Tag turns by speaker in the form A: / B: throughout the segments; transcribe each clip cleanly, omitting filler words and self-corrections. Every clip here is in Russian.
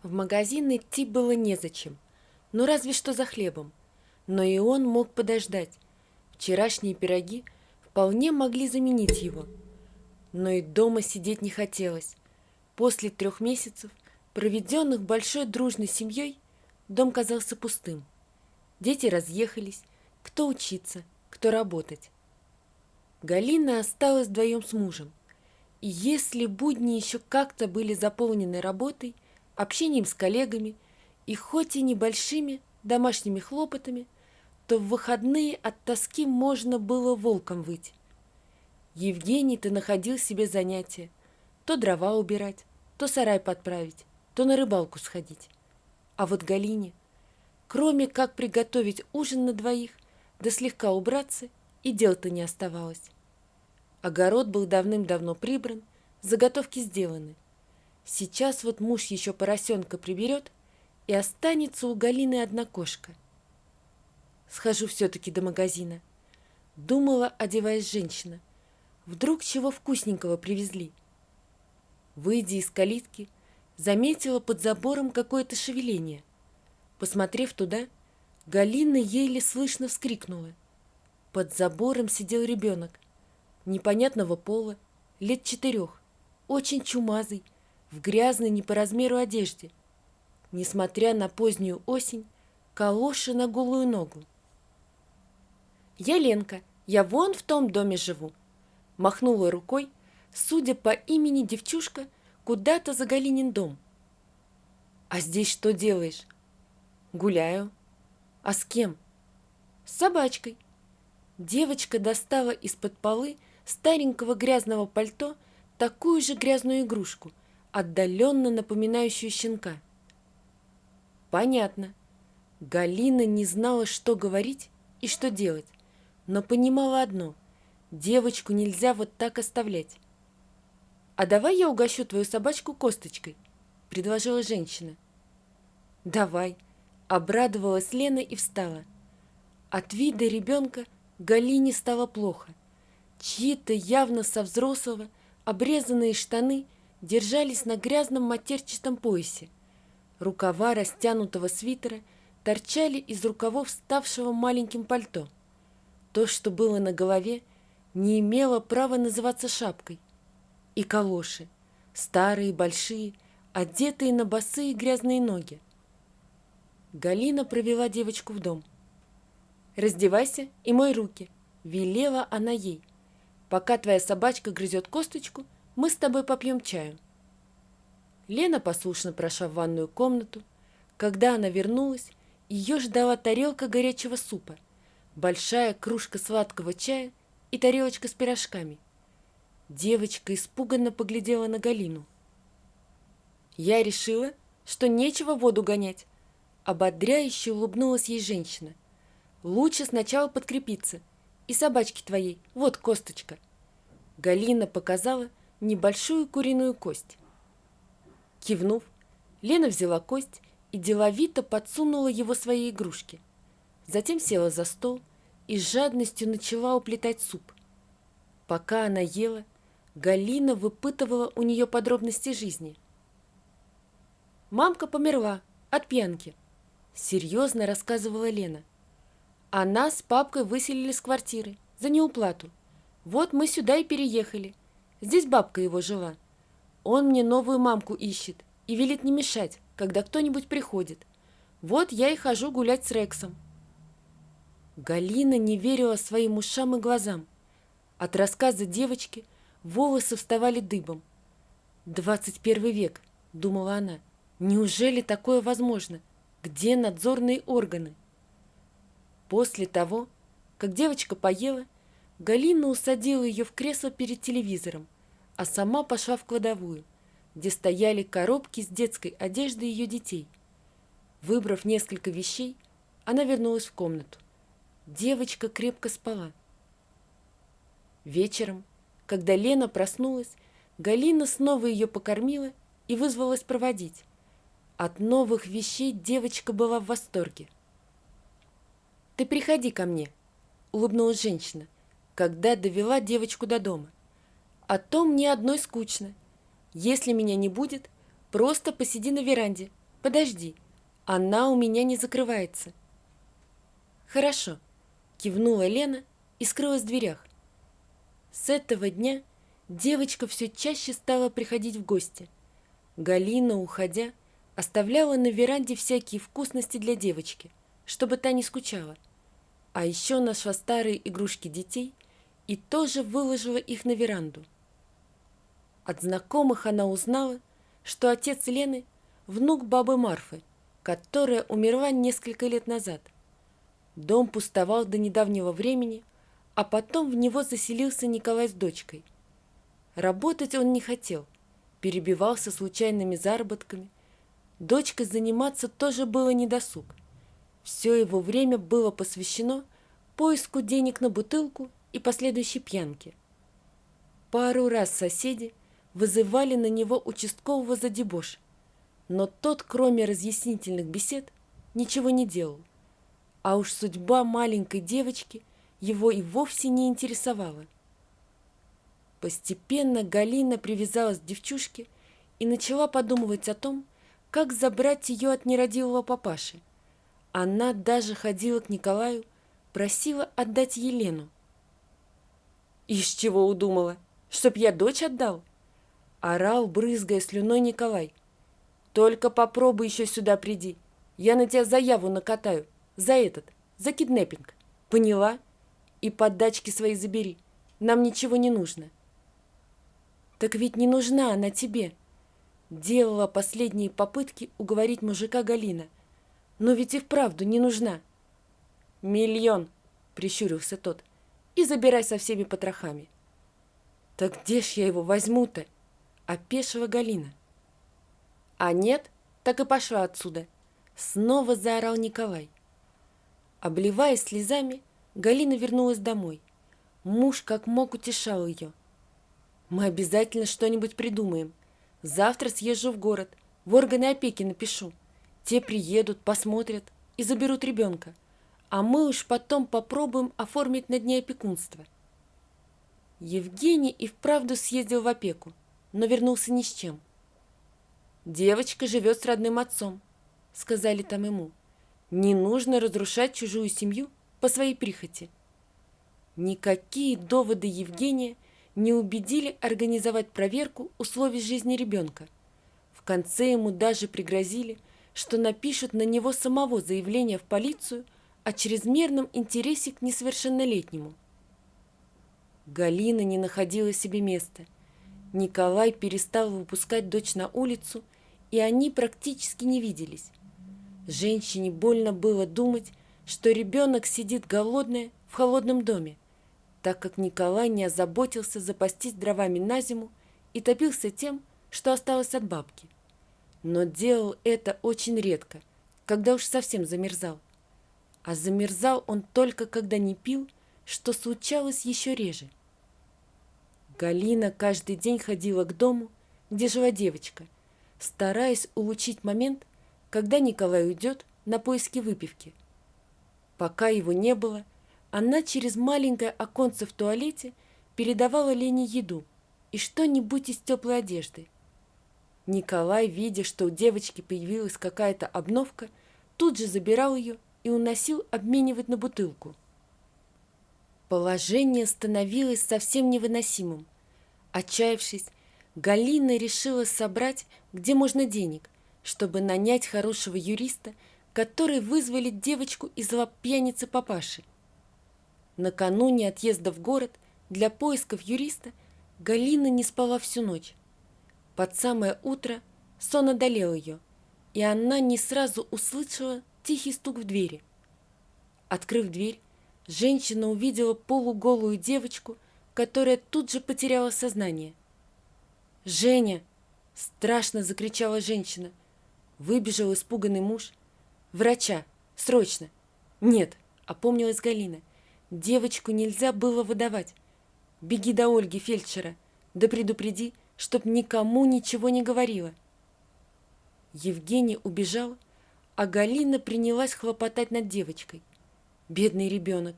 A: В магазин идти было незачем, ну разве что за хлебом. Но и он мог подождать. Вчерашние пироги вполне могли заменить его. Но и дома сидеть не хотелось. После 3 месяцев, проведенных большой дружной семьей, дом казался пустым. Дети разъехались, кто учиться, кто работать. Галина осталась вдвоем с мужем. И если будни еще как-то были заполнены работой, общением с коллегами и хоть и небольшими домашними хлопотами, то в выходные от тоски можно было волком выть. Евгений-то находил себе занятия: то дрова убирать, то сарай подправить, то на рыбалку сходить. А вот Галине, кроме как приготовить ужин на двоих, да слегка убраться, и дел-то не оставалось. Огород был давным-давно прибран, заготовки сделаны. Сейчас вот муж еще поросенка приберет, и останется у Галины одна кошка. Схожу все-таки до магазина. Думала, одеваясь женщина. Вдруг чего вкусненького привезли. Выйдя из калитки, заметила под забором какое-то шевеление. Посмотрев туда, Галина еле слышно вскрикнула. Под забором сидел ребенок, непонятного пола, лет 4, очень чумазый, в грязной не по размеру одежде. Несмотря на позднюю осень, калоши на голую ногу. «Я Ленка, я вон в том доме живу», — махнула рукой, судя по имени девчушка, куда-то за Галинин дом. «А здесь что делаешь?» «Гуляю». «А с кем?» «С собачкой». Девочка достала из-под полы старенького грязного пальто такую же грязную игрушку, отдаленно напоминающую щенка. Понятно. Галина не знала, что говорить и что делать, но понимала одно: девочку нельзя вот так оставлять. «А давай я угощу твою собачку косточкой», — предложила женщина. «Давай», — обрадовалась Лена и встала. От вида ребенка Галине стало плохо. Чьи-то явно со взрослого обрезанные штаны держались на грязном матерчатом поясе. Рукава растянутого свитера торчали из рукавов ставшего маленьким пальто. То, что было на голове, не имело права называться шапкой. И калоши, старые, большие, одетые на босые грязные ноги. Галина провела девочку в дом. «Раздевайся и мой руки», — велела она ей. «Пока твоя собачка грызет косточку, мы с тобой попьем чаю». Лена послушно прошла в ванную комнату. Когда она вернулась, ее ждала тарелка горячего супа, большая кружка сладкого чая и тарелочка с пирожками. Девочка испуганно поглядела на Галину. «Я решила, что нечего воду гонять», — ободряюще улыбнулась ей женщина. «Лучше сначала подкрепиться. И собачке твоей, вот косточка». Галина показала небольшую куриную кость. Кивнув, Лена взяла кость и деловито подсунула его своей игрушке. Затем села за стол и с жадностью начала уплетать суп. Пока она ела, Галина выпытывала у нее подробности жизни. «Мамка померла от пьянки», — серьезно рассказывала Лена. «Она с папкой выселили с квартиры за неуплату. Вот мы сюда и переехали. Здесь бабка его жила. Он мне новую мамку ищет и велит не мешать, когда кто-нибудь приходит. Вот я и хожу гулять с Рексом». Галина не верила своим ушам и глазам. От рассказа девочки волосы вставали дыбом. «21 век», — думала она, — «неужели такое возможно? Где надзорные органы?» После того, как девочка поела, Галина усадила ее в кресло перед телевизором, а сама пошла в кладовую, где стояли коробки с детской одеждой ее детей. Выбрав несколько вещей, она вернулась в комнату. Девочка крепко спала. Вечером, когда Лена проснулась, Галина снова ее покормила и вызвалась проводить. От новых вещей девочка была в восторге. «Ты приходи ко мне», — улыбнулась женщина, когда довела девочку до дома. «А то мне одной скучно. Если меня не будет, просто посиди на веранде. подожди, она у меня не закрывается». «Хорошо», — кивнула Лена и скрылась в дверях. С этого дня девочка все чаще стала приходить в гости. Галина, уходя, оставляла на веранде всякие вкусности для девочки, чтобы та не скучала. А еще нашла старые игрушки детей и тоже выложила их на веранду. От знакомых она узнала, что отец Лены – внук бабы Марфы, которая умерла несколько лет назад. Дом пустовал до недавнего времени, а потом в него заселился Николай с дочкой. Работать он не хотел, перебивался случайными заработками. Дочкой заниматься тоже было недосуг. Все его время было посвящено поиску денег на бутылку и последующей пьянке. Пару раз соседи вызывали на него участкового за дебош, но тот, кроме разъяснительных бесед, ничего не делал. А уж судьба маленькой девочки его и вовсе не интересовала. Постепенно Галина привязалась к девчушке и начала подумывать о том, как забрать ее от нерадивого папаши. Она даже ходила к Николаю, просила отдать Елену. «Из чего удумала? Чтоб я дочь отдал?» Орал, брызгая слюной, Николай. «Только попробуй еще сюда приди. Я на тебя заяву накатаю. За киднеппинг. Поняла? И поддачки свои забери. Нам ничего не нужно». «Так ведь не нужна она тебе», — делала последние попытки уговорить мужика Галина. «Но ведь и вправду не нужна». «1 000 000, — прищурился тот, — и забирай со всеми потрохами». «Так где ж я его возьму-то?» — опешила Галина. «А нет, так и пошла отсюда», — снова заорал Николай. Обливаясь слезами, Галина вернулась домой. Муж как мог утешал ее. «Мы обязательно что-нибудь придумаем. Завтра съезжу в город, в органы опеки напишу. Те приедут, посмотрят и заберут ребенка. А мы уж потом попробуем оформить над ней опекунство». Евгений и вправду съездил в опеку, но вернулся ни с чем. «Девочка живет с родным отцом», — сказали там ему. «Не нужно разрушать чужую семью по своей прихоти». Никакие доводы Евгения не убедили организовать проверку условий жизни ребенка. В конце ему даже пригрозили, что напишут на него самого заявление в полицию о чрезмерном интересе к несовершеннолетнему. Галина не находила себе места. Николай перестал выпускать дочь на улицу, и они практически не виделись. Женщине больно было думать, что ребенок сидит голодная в холодном доме, так как Николай не озаботился запастись дровами на зиму и топился тем, что осталось от бабки. Но делал это очень редко, когда уж совсем замерзал. А замерзал он только когда не пил, что случалось еще реже. Галина каждый день ходила к дому, где жила девочка, стараясь улучшить момент, когда Николай уйдет на поиски выпивки. Пока его не было, она через маленькое оконце в туалете передавала Лене еду и что-нибудь из теплой одежды. Николай, видя, что у девочки появилась какая-то обновка, тут же забирал ее и уносил обменивать на бутылку. Положение становилось совсем невыносимым. Отчаявшись, Галина решила собрать, где можно, денег, чтобы нанять хорошего юриста, который вызволит девочку из лап пьяницы папаши. Накануне отъезда в город для поисков юриста Галина не спала всю ночь. Под самое утро сон одолел ее, и она не сразу услышала тихий стук в двери. Открыв дверь, женщина увидела полуголую девочку, которая тут же потеряла сознание. «Женя!» – страшно закричала женщина. Выбежал испуганный муж. «Врача! Срочно!» «Нет!» – опомнилась Галина. «Девочку нельзя было выдавать. Беги до Ольги, фельдшера, да предупреди, чтоб никому ничего не говорила». Евгений убежал, а Галина принялась хлопотать над девочкой. Бедный ребенок.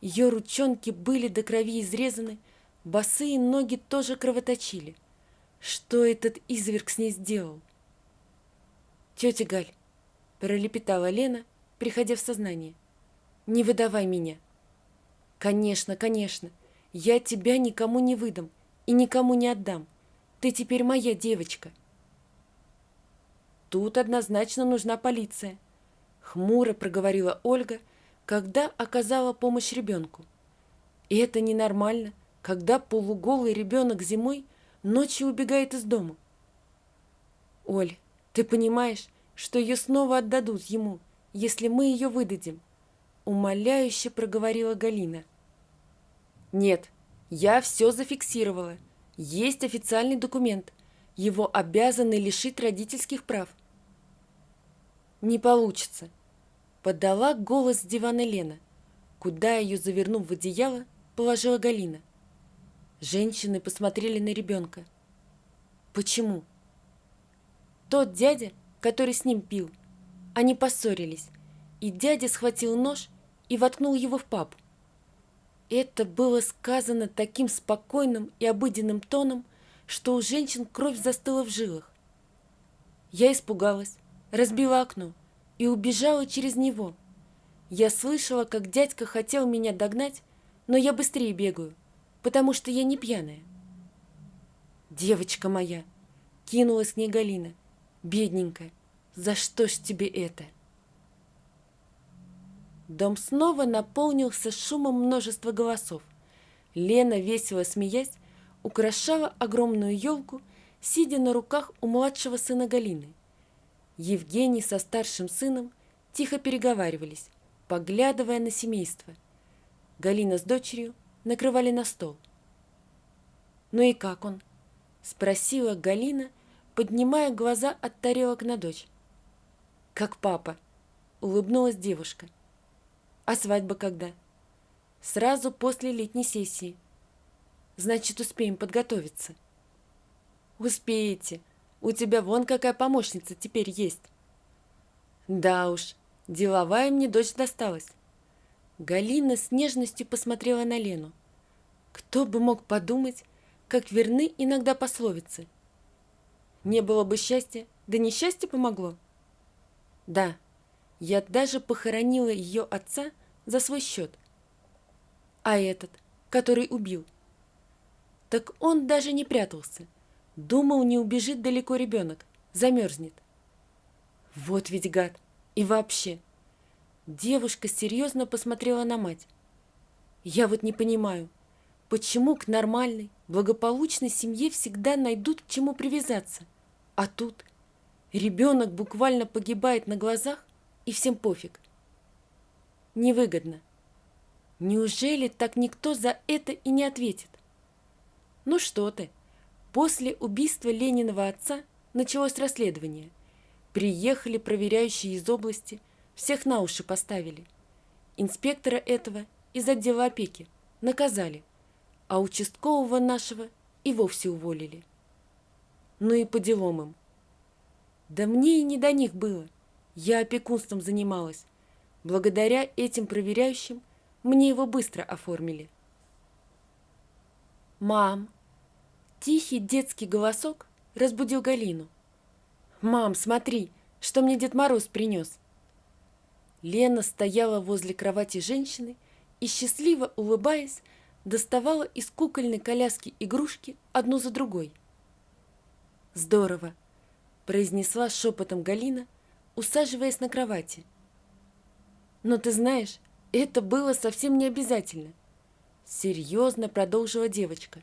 A: Ее ручонки были до крови изрезаны, босые ноги тоже кровоточили. Что этот изверг с ней сделал? Тетя Галь, пролепетала Лена, приходя в сознание, не выдавай меня. Конечно, конечно, я тебя никому не выдам и никому не отдам. Ты теперь моя девочка. Тут однозначно нужна полиция, хмуро проговорила Ольга, когда оказала помощь ребенку. И это ненормально, когда полуголый ребенок зимой ночью убегает из дома. Оль, ты понимаешь, что ее снова отдадут ему, если мы ее выдадим? Умоляюще проговорила Галина. Нет, я все зафиксировала. Есть официальный документ. Его обязаны лишить родительских прав. Не получится. Подала голос с дивана Лена, куда ее, завернув в одеяло, положила Галина. Женщины посмотрели на ребенка. Почему? Тот дядя, который с ним пил, они поссорились, и дядя схватил нож и воткнул его в папу. Это было сказано таким спокойным и обыденным тоном, что у женщин кровь застыла в жилах. Я испугалась, разбила окно и убежала через него. Я слышала, как дядька хотел меня догнать, но я быстрее бегаю, потому что я не пьяная. Девочка моя, кинулась к ней Галина, бедненькая, за что ж тебе это? Дом снова наполнился шумом множества голосов. Лена, весело смеясь, украшала огромную елку, сидя на руках у младшего сына Галины. Евгений со старшим сыном тихо переговаривались, поглядывая на семейство. Галина с дочерью накрывали на стол. «Ну и как он?» – спросила Галина, поднимая глаза от тарелок на дочь. «Как папа», – улыбнулась девушка. «А свадьба когда?» «Сразу после летней сессии. Значит, успеем подготовиться». «Успеете. У тебя вон какая помощница теперь есть». «Да уж, деловая мне дочь досталась». Галина с нежностью посмотрела на Лену. Кто бы мог подумать, как верны иногда пословицы. Не было бы счастья, да несчастье помогло. Да, я даже похоронила ее отца за свой счет. А этот, который убил? Так он даже не прятался. Думал, не убежит далеко ребенок, замерзнет. Вот ведь гад. И вообще. Девушка серьезно посмотрела на мать. Я вот не понимаю, почему к нормальной, благополучной семье всегда найдут к чему привязаться. А тут ребенок буквально погибает на глазах, и всем пофиг. Невыгодно. Неужели так никто за это и не ответит? Ну что ты, после убийства Лениного отца началось расследование. Приехали проверяющие из области, всех на уши поставили. Инспектора этого из отдела опеки наказали, а участкового нашего и вовсе уволили. Ну и по делам им. Да мне и не до них было. Я опекунством занималась. Благодаря этим проверяющим мне его быстро оформили. «Мам!» Тихий детский голосок разбудил Галину. «Мам, смотри, что мне Дед Мороз принес!» Лена стояла возле кровати женщины и, счастливо улыбаясь, доставала из кукольной коляски игрушки одну за другой. «Здорово!» – произнесла шепотом Галина, усаживаясь на кровати. «Но ты знаешь, это было совсем не обязательно», – серьезно продолжила девочка.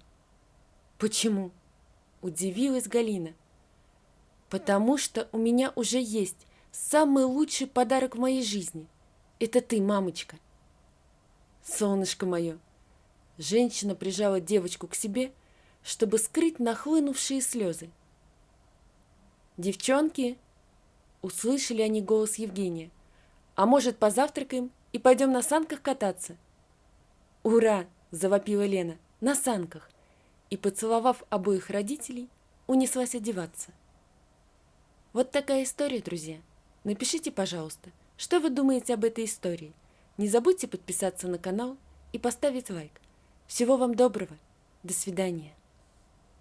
A: «Почему?» – удивилась Галина. «Потому что у меня уже есть самый лучший подарок в моей жизни. Это ты, мамочка». «Солнышко мое!» Женщина прижала девочку к себе, чтобы скрыть нахлынувшие слезы. «Девчонки!» – услышали они голос Евгения. «А может, позавтракаем и пойдем на санках кататься?» «Ура!» – завопила Лена. «На санках!» И, поцеловав обоих родителей, унеслась одеваться. Вот такая история, друзья. Напишите, пожалуйста, что вы думаете об этой истории. Не забудьте подписаться на канал и поставить лайк. Всего вам доброго. До свидания.